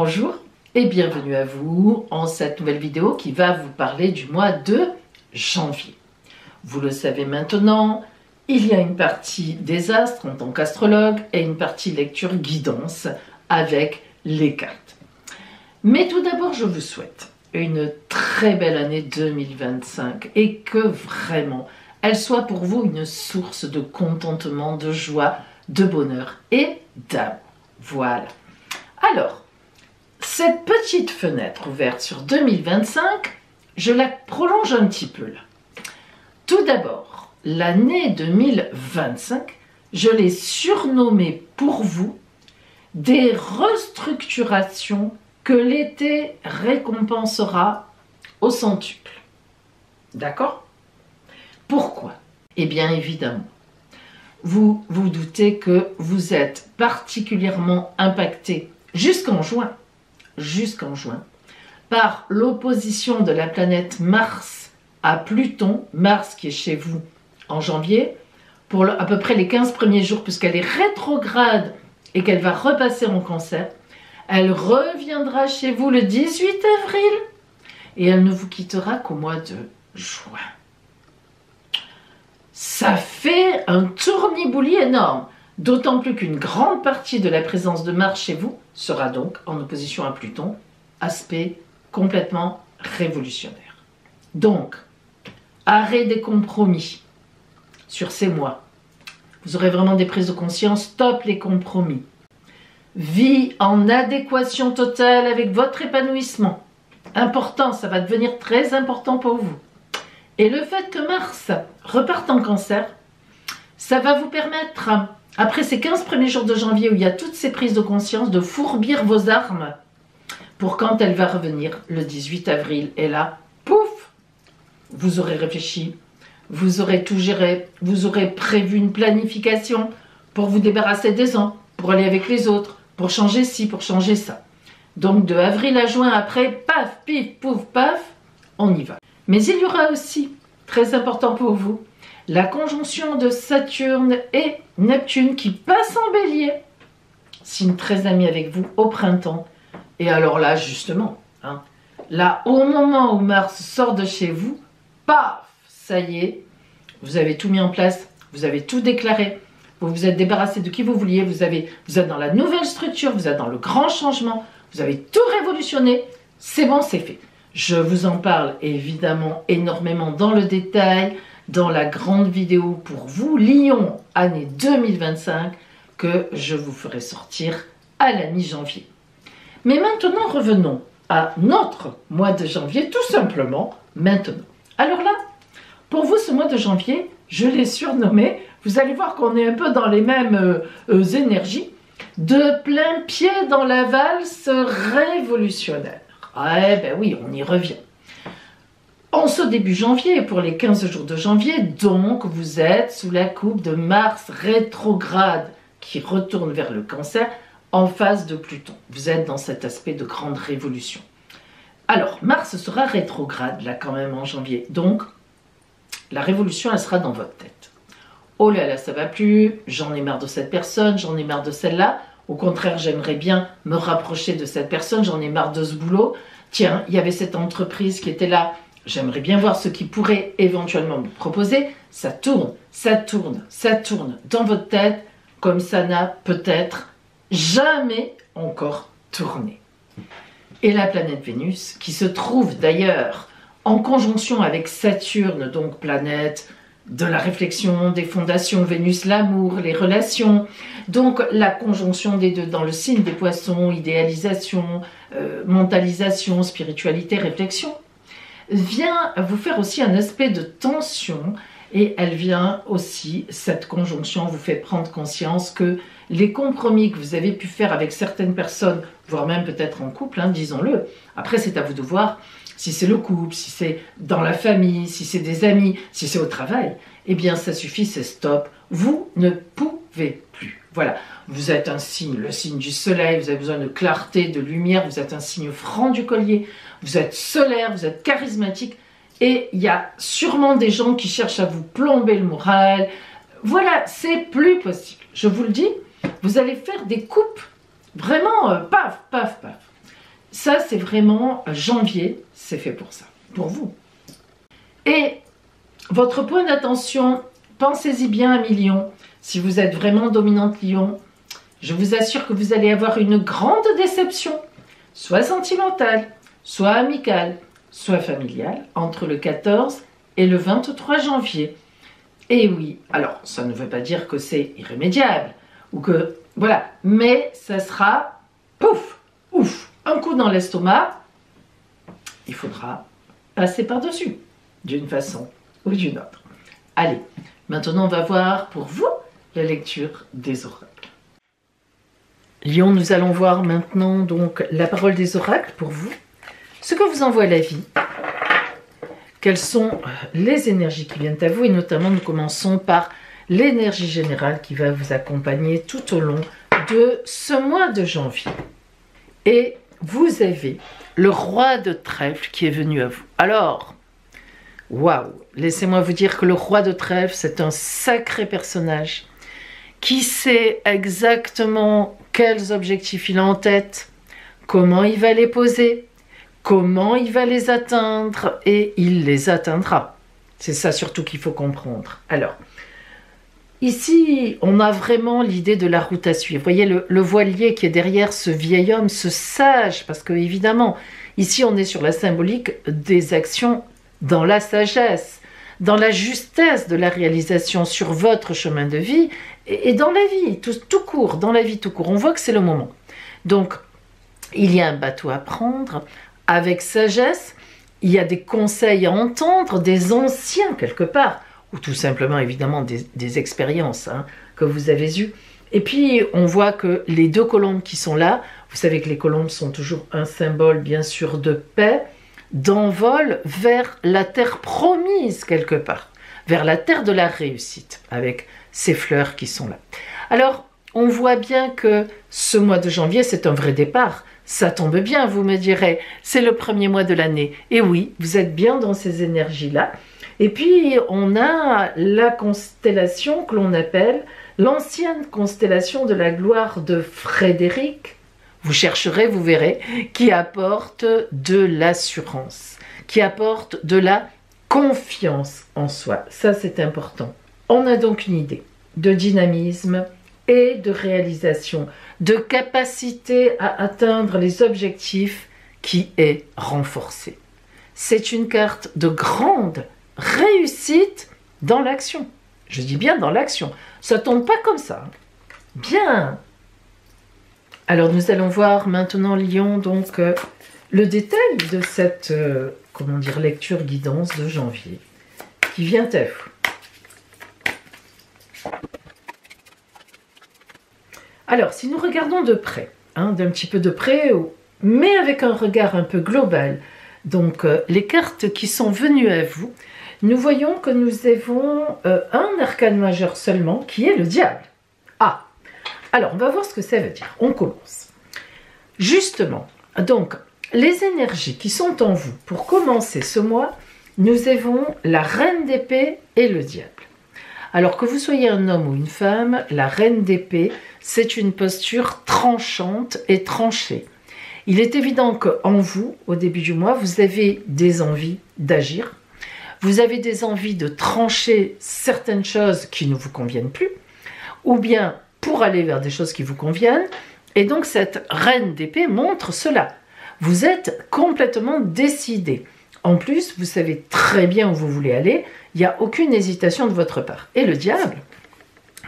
Bonjour et bienvenue à vous en cette nouvelle vidéo qui va vous parler du mois de janvier. Vous le savez maintenant, il y a une partie des astres en tant qu'astrologue et une partie lecture guidance avec les cartes. Mais tout d'abord, je vous souhaite une très belle année 2025 et que vraiment elle soit pour vous une source de contentement, de joie, de bonheur et d'amour. Voilà. Alors, cette petite fenêtre ouverte sur 2025, je la prolonge un petit peu là. Tout d'abord, l'année 2025, je l'ai surnommée pour vous des restructurations que l'été récompensera au centuple. D'accord? Pourquoi? Eh bien évidemment, vous vous doutez que vous êtes particulièrement impacté jusqu'en juin, par l'opposition de la planète Mars à Pluton, Mars qui est chez vous en janvier, pour à peu près les 15 premiers jours, puisqu'elle est rétrograde et qu'elle va repasser en Cancer. Elle reviendra chez vous le 18 avril et elle ne vous quittera qu'au mois de juin. Ça fait un tournibouli énorme, d'autant plus qu'une grande partie de la présence de Mars chez vous sera donc en opposition à Pluton, aspect complètement révolutionnaire. Donc, arrêt des compromis sur ces mois. Vous aurez vraiment des prises de conscience, stop les compromis. Vie en adéquation totale avec votre épanouissement. Important, ça va devenir très important pour vous. Et le fait que Mars reparte en Cancer, ça va vous permettre, après ces 15 premiers jours de janvier où il y a toutes ces prises de conscience, de fourbir vos armes pour quand elle va revenir le 18 avril. Et là, pouf, vous aurez réfléchi, vous aurez tout géré, vous aurez prévu une planification pour vous débarrasser des uns, pour aller avec les autres, pour changer ci, pour changer ça. Donc de avril à juin, après, paf, pif, pouf, paf, on y va. Mais il y aura aussi, très important pour vous, la conjonction de Saturne et Neptune qui passe en Bélier, signe très ami avec vous au printemps. Et alors là, justement, là, au moment où Mars sort de chez vous, paf, ça y est, vous avez tout mis en place, vous avez tout déclaré, vous vous êtes débarrassé de qui vous vouliez, vous êtes dans la nouvelle structure, vous êtes dans le grand changement, vous avez tout révolutionné, c'est bon, c'est fait. Je vous en parle évidemment énormément dans le détail, dans la grande vidéo pour vous, Lion, année 2025, que je vous ferai sortir à la mi-janvier. Mais maintenant, revenons à notre mois de janvier, tout simplement maintenant. Alors là, pour vous, ce mois de janvier, je l'ai surnommé, vous allez voir qu'on est un peu dans les mêmes énergies, de plein pied dans la valse révolutionnaire. Ah ben oui, on y revient. En ce début janvier, pour les 15 jours de janvier, donc vous êtes sous la coupe de Mars rétrograde qui retourne vers le Cancer en face de Pluton. Vous êtes dans cet aspect de grande révolution. Alors, Mars sera rétrograde là quand même en janvier. Donc, la révolution, elle sera dans votre tête. Oh là là, ça va plus, j'en ai marre de cette personne, j'en ai marre de celle-là. Au contraire, j'aimerais bien me rapprocher de cette personne, j'en ai marre de ce boulot. Tiens, il y avait cette entreprise qui était là, j'aimerais bien voir ce qu'ils pourraient éventuellement me proposer. Ça tourne, ça tourne, ça tourne dans votre tête, comme ça n'a peut-être jamais encore tourné. Et la planète Vénus, qui se trouve d'ailleurs en conjonction avec Saturne, donc planète de la réflexion, des fondations, Vénus, l'amour, les relations. Donc la conjonction des deux dans le signe des poissons, idéalisation, mentalisation, spiritualité, réflexion, vient vous faire aussi un aspect de tension et elle vient aussi, cette conjonction vous fait prendre conscience que les compromis que vous avez pu faire avec certaines personnes, voire même peut-être en couple, disons-le, après c'est à vous de voir, si c'est le couple, si c'est dans la famille, si c'est des amis, si c'est au travail, eh bien ça suffit, c'est stop. Vous ne pouvez plus. Voilà, vous êtes un signe, le signe du soleil, vous avez besoin de clarté, de lumière, vous êtes un signe franc du collier, vous êtes solaire, vous êtes charismatique, et il y a sûrement des gens qui cherchent à vous plomber le moral. Voilà, c'est plus possible. Je vous le dis, vous allez faire des coupes, vraiment paf, paf, paf. ça c'est vraiment janvier, c'est fait pour ça, pour vous. Et votre point d'attention, pensez-y bien à mi-lion. Si vous êtes vraiment dominante lion, je vous assure que vous allez avoir une grande déception, soit sentimentale, soit amicale, soit familiale, entre le 14 et le 23 janvier. Et oui, alors ça ne veut pas dire que c'est irrémédiable, ou que, voilà, mais ça sera, pouf, ouf, un coup dans l'estomac, il faudra passer par-dessus, d'une façon ou d'une autre. Allez, maintenant on va voir pour vous la lecture des oracles. Lion, nous allons voir maintenant donc la parole des oracles pour vous, ce que vous envoie la vie, quelles sont les énergies qui viennent à vous, et notamment nous commençons par l'énergie générale qui va vous accompagner tout au long de ce mois de janvier. Et vous avez le roi de trèfle qui est venu à vous. Alors, waouh, laissez-moi vous dire que le roi de trèfle, c'est un sacré personnage qui sait exactement quels objectifs il a en tête, comment il va les poser, comment il va les atteindre, et il les atteindra. C'est ça surtout qu'il faut comprendre. Alors, ici, on a vraiment l'idée de la route à suivre. Vous voyez le voilier qui est derrière ce vieil homme, ce sage, parce que évidemment, ici on est sur la symbolique des actions dans la sagesse, dans la justesse de la réalisation sur votre chemin de vie et dans la vie, tout court, dans la vie tout court. On voit que c'est le moment. Donc, il y a un bateau à prendre avec sagesse, il y a des conseils à entendre, des anciens quelque part, ou tout simplement évidemment des expériences que vous avez eues. Et puis on voit que les deux colombes qui sont là, vous savez que les colombes sont toujours un symbole bien sûr de paix, d'envol vers la terre promise quelque part, vers la terre de la réussite, avec ces fleurs qui sont là. Alors on voit bien que ce mois de janvier c'est un vrai départ. Ça tombe bien, vous me direz, c'est le premier mois de l'année. Et oui, vous êtes bien dans ces énergies-là. Et puis, on a la constellation que l'on appelle l'ancienne constellation de la gloire de Frédéric. Vous chercherez, vous verrez, qui apporte de l'assurance, qui apporte de la confiance en soi. Ça, c'est important. On a donc une idée de dynamisme et de réalisation, de capacité à atteindre les objectifs qui est renforcée. C'est une carte de grande réussite dans l'action. Je dis bien dans l'action. Ça tombe pas comme ça. Bien. Alors nous allons voir maintenant, Lion, donc le détail de cette lecture guidance de janvier qui vient à vous. Alors, si nous regardons de près, d'un petit peu de près, mais avec un regard un peu global, donc les cartes qui sont venues à vous, nous voyons que nous avons un arcane majeur seulement, qui est le diable. Ah, alors on va voir ce que ça veut dire. On commence. Justement, donc, les énergies qui sont en vous, pour commencer ce mois, nous avons la reine d'épée et le diable. Alors que vous soyez un homme ou une femme, la reine d'épée, c'est une posture tranchante et tranchée. Il est évident qu'en vous, au début du mois, vous avez des envies d'agir, vous avez des envies de trancher certaines choses qui ne vous conviennent plus, ou bien pour aller vers des choses qui vous conviennent, et donc cette reine d'épée montre cela. Vous êtes complètement décidé. En plus, vous savez très bien où vous voulez aller, il n'y a aucune hésitation de votre part. Et le diable,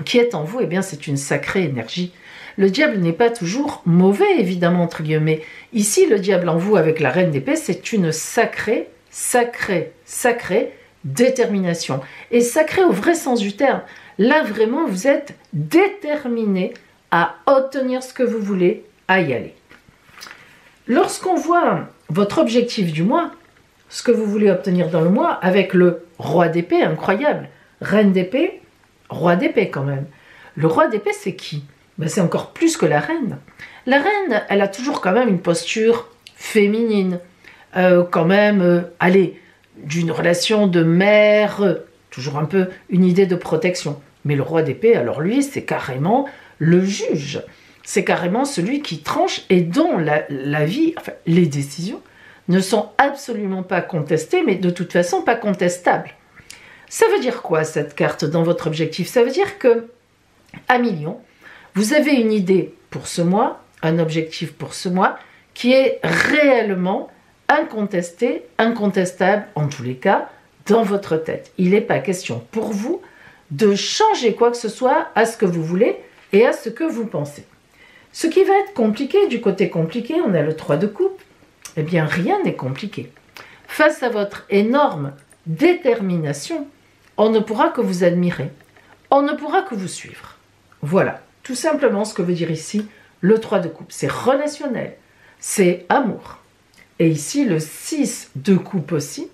qui est en vous, eh bien c'est une sacrée énergie. Le diable n'est pas toujours mauvais, évidemment, entre guillemets. Ici, le diable en vous, avec la reine d'épée, c'est une sacrée détermination. Et sacrée au vrai sens du terme. Là, vraiment, vous êtes déterminé à obtenir ce que vous voulez, à y aller. Lorsqu'on voit votre objectif du mois, ce que vous voulez obtenir dans le mois, avec le roi d'épée, incroyable, reine d'épée, roi d'épée quand même. Le roi d'épée, c'est qui? Ben, c'est encore plus que la reine. La reine, elle a toujours quand même une posture féminine, allez, d'une relation de mère, toujours un peu une idée de protection. Mais le roi d'épée, alors lui, c'est carrément le juge. c'est carrément celui qui tranche et dont la vie, enfin les décisions, ne sont absolument pas contestées, mais de toute façon pas contestables. Ça veut dire quoi cette carte dans votre objectif? Ça veut dire que, à million, vous avez une idée pour ce mois, un objectif pour ce mois, qui est réellement incontesté, incontestable en tous les cas, dans votre tête. Il n'est pas question pour vous de changer quoi que ce soit à ce que vous voulez et à ce que vous pensez. Ce qui va être compliqué, du côté compliqué, on a le 3 de coupe, eh bien rien n'est compliqué. Face à votre énorme détermination, on ne pourra que vous admirer, on ne pourra que vous suivre. Voilà, tout simplement ce que veut dire ici le 3 de coupe. C'est relationnel, c'est amour. Et ici, le 6 de coupe aussi,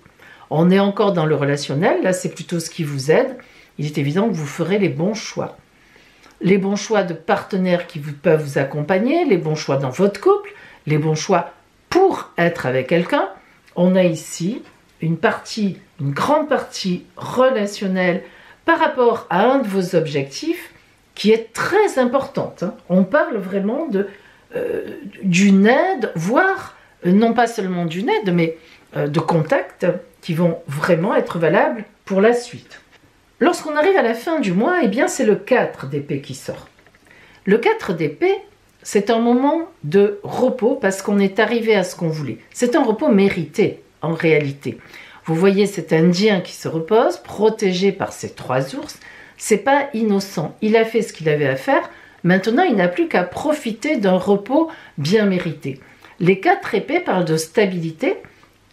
on est encore dans le relationnel, là c'est plutôt ce qui vous aide. Il est évident que vous ferez les bons choix. Les bons choix de partenaires qui peuvent vous accompagner, les bons choix dans votre couple, les bons choix pour être avec quelqu'un. On a ici une grande partie relationnelle par rapport à un de vos objectifs qui est très importante. On parle vraiment d'une aide, voire non pas seulement d'une aide, mais de contacts qui vont vraiment être valables pour la suite. Lorsqu'on arrive à la fin du mois, eh bien c'est le 4 d'épée qui sort. Le 4 d'épée, c'est un moment de repos parce qu'on est arrivé à ce qu'on voulait. C'est un repos mérité en réalité. Vous voyez cet Indien qui se repose, protégé par ses 3 ours. C'est pas innocent. Il a fait ce qu'il avait à faire. Maintenant, il n'a plus qu'à profiter d'un repos bien mérité. Les 4 épées parlent de stabilité.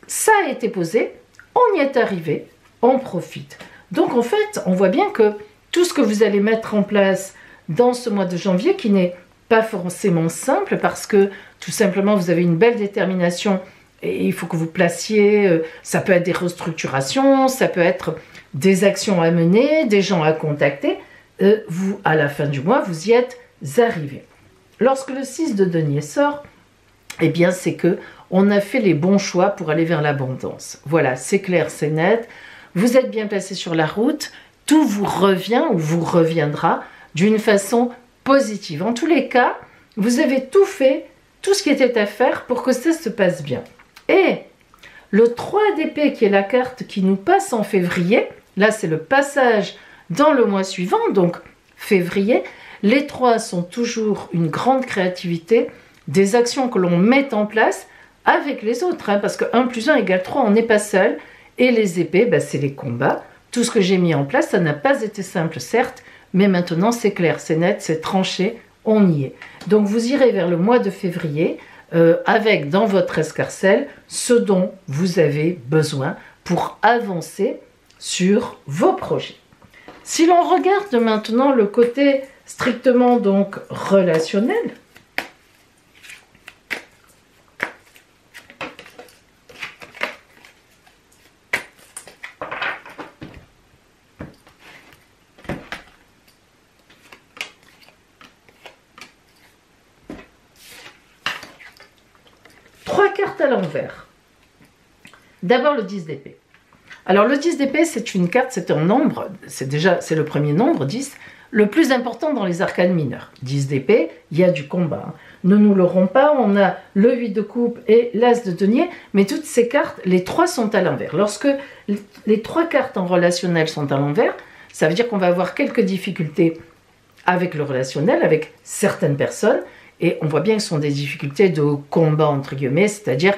Ça a été posé, on y est arrivé, on profite. Donc en fait, on voit bien que tout ce que vous allez mettre en place dans ce mois de janvier, qui n'est pas forcément simple parce que tout simplement vous avez une belle détermination et il faut que vous placiez, ça peut être des restructurations, ça peut être des actions à mener, des gens à contacter, vous, à la fin du mois, vous y êtes arrivés. Lorsque le 6 de denier sort, eh bien c'est que on a fait les bons choix pour aller vers l'abondance. Voilà, c'est clair, c'est net. Vous êtes bien placé sur la route, tout vous revient ou vous reviendra d'une façon positive. En tous les cas, vous avez tout fait, tout ce qui était à faire pour que ça se passe bien. Et le 3 d'épée, qui est la carte qui nous passe en février, là c'est le passage dans le mois suivant, donc février, les 3 sont toujours une grande créativité, des actions que l'on met en place avec les autres, parce que 1 plus 1 égale 3, on n'est pas seul. Et les épées, c'est les combats. Tout ce que j'ai mis en place, ça n'a pas été simple, certes, mais maintenant c'est clair, c'est net, c'est tranché, on y est. Donc vous irez vers le mois de février avec dans votre escarcelle ce dont vous avez besoin pour avancer sur vos projets. Si l'on regarde maintenant le côté strictement donc relationnel, à l'envers. D'abord le 10 d'épée. Alors le 10 d'épée, c'est une carte, c'est un nombre, c'est le premier nombre, 10, le plus important dans les arcanes mineurs. 10 d'épée, il y a du combat. Ne nous leurrons pas, on a le 8 de coupe et l'as de denier, mais toutes ces cartes, les 3 sont à l'envers. Lorsque les 3 cartes en relationnel sont à l'envers, ça veut dire qu'on va avoir quelques difficultés avec le relationnel, avec certaines personnes. Et on voit bien que ce sont des difficultés de combat, entre guillemets, c'est-à-dire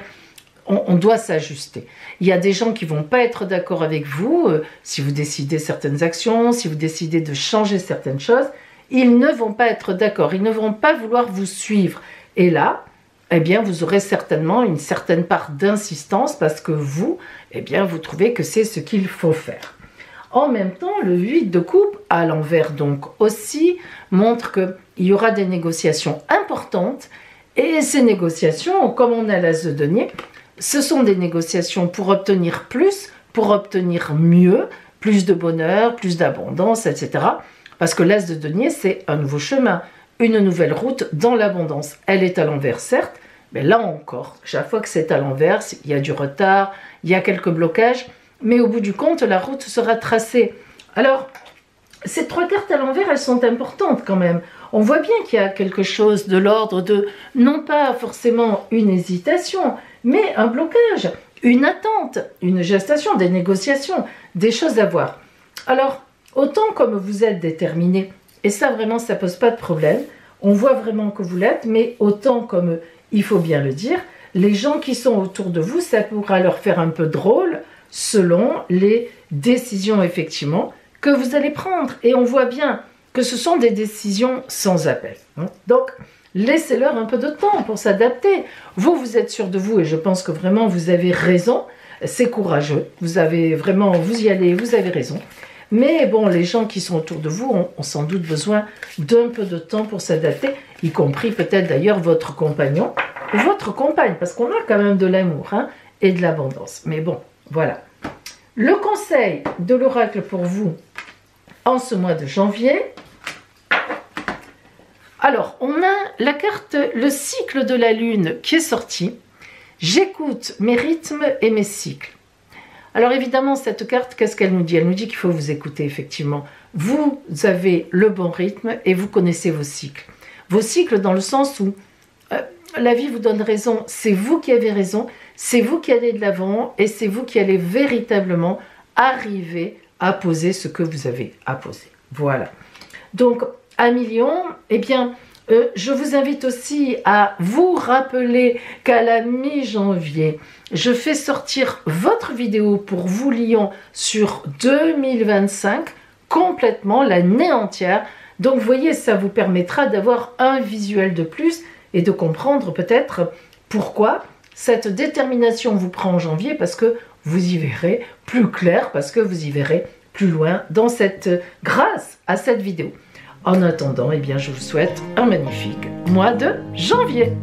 on doit s'ajuster. Il y a des gens qui ne vont pas être d'accord avec vous, si vous décidez certaines actions, si vous décidez de changer certaines choses, ils ne vont pas être d'accord, ils ne vont pas vouloir vous suivre. Et là, eh bien, vous aurez certainement une certaine part d'insistance parce que vous, eh bien, vous trouvez que c'est ce qu'il faut faire. En même temps, le 8 de coupe, à l'envers donc aussi, montre qu'il y aura des négociations importantes. Et ces négociations, comme on a l'as de denier, ce sont des négociations pour obtenir plus, pour obtenir mieux, plus de bonheur, plus d'abondance, etc. Parce que l'as de denier, c'est un nouveau chemin, une nouvelle route dans l'abondance. Elle est à l'envers, certes, mais là encore, chaque fois que c'est à l'envers, il y a du retard, il y a quelques blocages, mais au bout du compte, la route sera tracée. Alors, ces 3 cartes à l'envers, elles sont importantes quand même. on voit bien qu'il y a quelque chose de l'ordre de, non pas forcément une hésitation, mais un blocage, une attente, une gestation, des négociations, des choses à voir. Alors, autant comme vous êtes déterminé, et ça vraiment ça pose pas de problème, on voit vraiment que vous l'êtes, mais autant comme il faut bien le dire, les gens qui sont autour de vous, ça pourra leur faire un peu drôle selon les décisions effectivement que vous allez prendre. Et on voit bien que ce sont des décisions sans appel. Donc, laissez-leur un peu de temps pour s'adapter. Vous, vous êtes sûr de vous et je pense que vraiment vous avez raison. C'est courageux. Vous avez vraiment, vous y allez, vous avez raison. Mais bon, les gens qui sont autour de vous ont sans doute besoin d'un peu de temps pour s'adapter, y compris peut-être d'ailleurs votre compagnon ou votre compagne, parce qu'on a quand même de l'amour et de l'abondance. Mais bon, voilà. Le conseil de l'oracle pour vous en ce mois de janvier. Alors, on a la carte, le cycle de la lune qui est sorti. J'écoute mes rythmes et mes cycles. Alors évidemment, cette carte, qu'est-ce qu'elle nous dit? Elle nous dit qu'il faut vous écouter, effectivement. Vous avez le bon rythme et vous connaissez vos cycles. Vos cycles dans le sens où la vie vous donne raison. C'est vous qui avez raison, c'est vous qui allez de l'avant et c'est vous qui allez véritablement arriver à poser ce que vous avez à poser. Voilà. Donc, amis Lions, eh bien, je vous invite aussi à vous rappeler qu'à la mi-janvier, je fais sortir votre vidéo pour vous Lions sur 2025, complètement, l'année entière. Donc, vous voyez, ça vous permettra d'avoir un visuel de plus et de comprendre peut-être pourquoi cette détermination vous prend en janvier, parce que vous y verrez plus clair, parce que vous y verrez plus loin dans grâce à cette vidéo. En attendant, eh bien, je vous souhaite un magnifique mois de janvier.